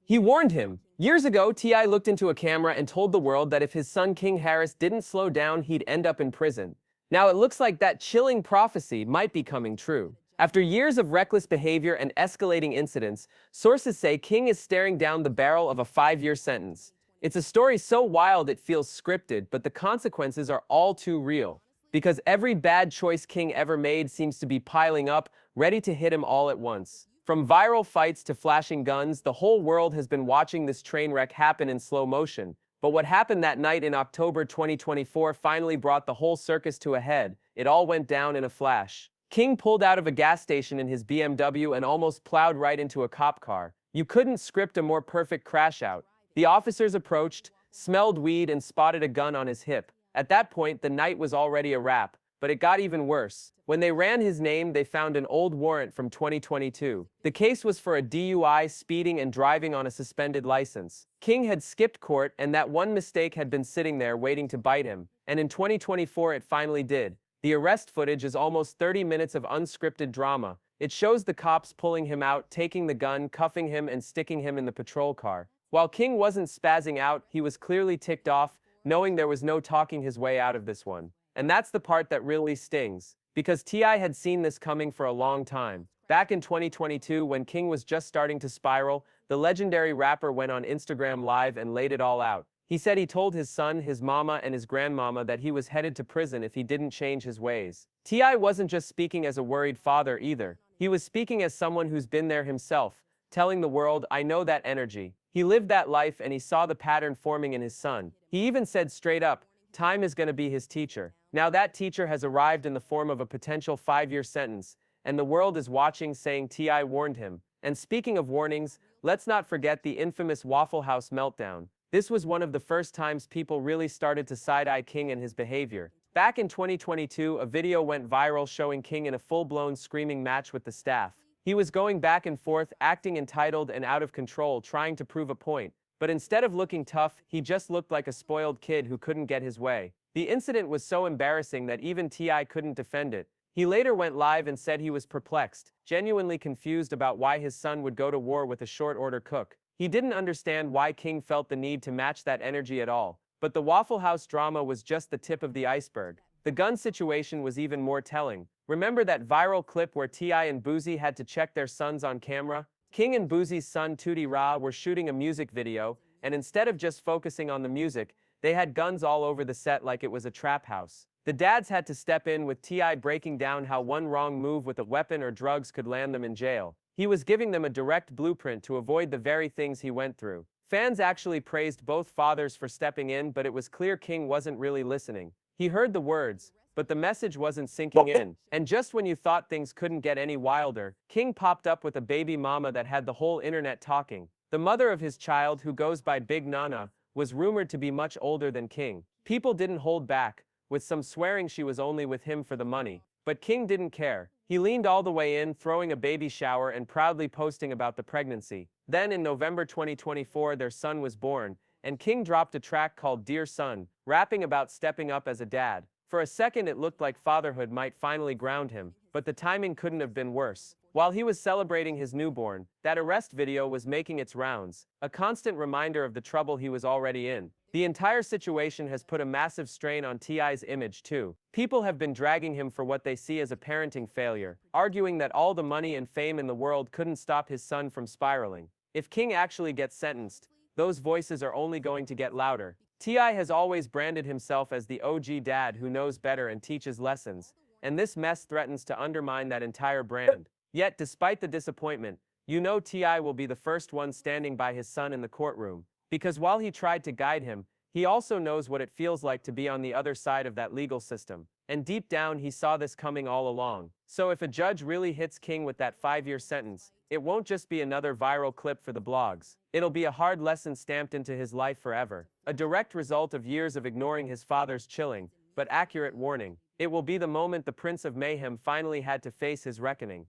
He warned him. Years ago, T.I. looked into a camera and told the world that if his son King Harris didn't slow down, he'd end up in prison. Now it looks like that chilling prophecy might be coming true. After years of reckless behavior and escalating incidents, sources say King is staring down the barrel of a 5-year sentence. It's a story so wild it feels scripted, but the consequences are all too real. Because every bad choice King ever made seems to be piling up, ready to hit him all at once. From viral fights to flashing guns, the whole world has been watching this train wreck happen in slow motion. But what happened that night in October 2024 finally brought the whole circus to a head. It all went down in a flash. King pulled out of a gas station in his BMW and almost plowed right into a cop car. You couldn't script a more perfect crash out. The officers approached, smelled weed, and spotted a gun on his hip. At that point, the night was already a wrap, but it got even worse. When they ran his name, they found an old warrant from 2022. The case was for a DUI, speeding, and driving on a suspended license. King had skipped court, and that one mistake had been sitting there waiting to bite him. And in 2024, it finally did. The arrest footage is almost 30 minutes of unscripted drama. It shows the cops pulling him out, taking the gun, cuffing him, and sticking him in the patrol car. While King wasn't spazzing out, he was clearly ticked off, knowing there was no talking his way out of this one. And that's the part that really stings. Because T.I. had seen this coming for a long time. Back in 2022, when King was just starting to spiral, the legendary rapper went on Instagram Live and laid it all out. He said he told his son, his mama, and his grandmama that he was headed to prison if he didn't change his ways. T.I. wasn't just speaking as a worried father either. He was speaking as someone who's been there himself, telling the world, "I know that energy." He lived that life and he saw the pattern forming in his son. He even said straight up, time is going to be his teacher. Now that teacher has arrived in the form of a potential 5-year sentence, and the world is watching, saying T.I. warned him. And speaking of warnings, let's not forget the infamous Waffle House meltdown. This was one of the first times people really started to side-eye King and his behavior. Back in 2022, a video went viral showing King in a full-blown screaming match with the staff. He was going back and forth, acting entitled and out of control, trying to prove a point. But instead of looking tough, he just looked like a spoiled kid who couldn't get his way. The incident was so embarrassing that even T.I. couldn't defend it. He later went live and said he was perplexed, genuinely confused about why his son would go to war with a short-order cook. He didn't understand why King felt the need to match that energy at all. But the Waffle House drama was just the tip of the iceberg. The gun situation was even more telling. Remember that viral clip where T.I. and Boosie had to check their sons on camera? King and Boosie's son Tootie Ra were shooting a music video, and instead of just focusing on the music, they had guns all over the set like it was a trap house. The dads had to step in, with T.I. breaking down how one wrong move with a weapon or drugs could land them in jail. He was giving them a direct blueprint to avoid the very things he went through. Fans actually praised both fathers for stepping in, but it was clear King wasn't really listening. He heard the words, but the message wasn't sinking in. And just when you thought things couldn't get any wilder, King popped up with a baby mama that had the whole internet talking. The mother of his child, who goes by Big Nana, was rumored to be much older than King. People didn't hold back, with some swearing she was only with him for the money. But King didn't care. He leaned all the way in, throwing a baby shower and proudly posting about the pregnancy. Then in November 2024, their son was born, and King dropped a track called Dear Son, rapping about stepping up as a dad. For a second it looked like fatherhood might finally ground him, but the timing couldn't have been worse. While he was celebrating his newborn, that arrest video was making its rounds, a constant reminder of the trouble he was already in. The entire situation has put a massive strain on T.I.'s image too. People have been dragging him for what they see as a parenting failure, arguing that all the money and fame in the world couldn't stop his son from spiraling. If King actually gets sentenced, those voices are only going to get louder. T.I. has always branded himself as the OG dad who knows better and teaches lessons, and this mess threatens to undermine that entire brand. Yet, despite the disappointment, you know T.I. will be the first one standing by his son in the courtroom. Because while he tried to guide him, he also knows what it feels like to be on the other side of that legal system. And deep down, he saw this coming all along. So if a judge really hits King with that 5-year sentence, it won't just be another viral clip for the blogs. It'll be a hard lesson stamped into his life forever. A direct result of years of ignoring his father's chilling, but accurate warning. It will be the moment the Prince of Mayhem finally had to face his reckoning.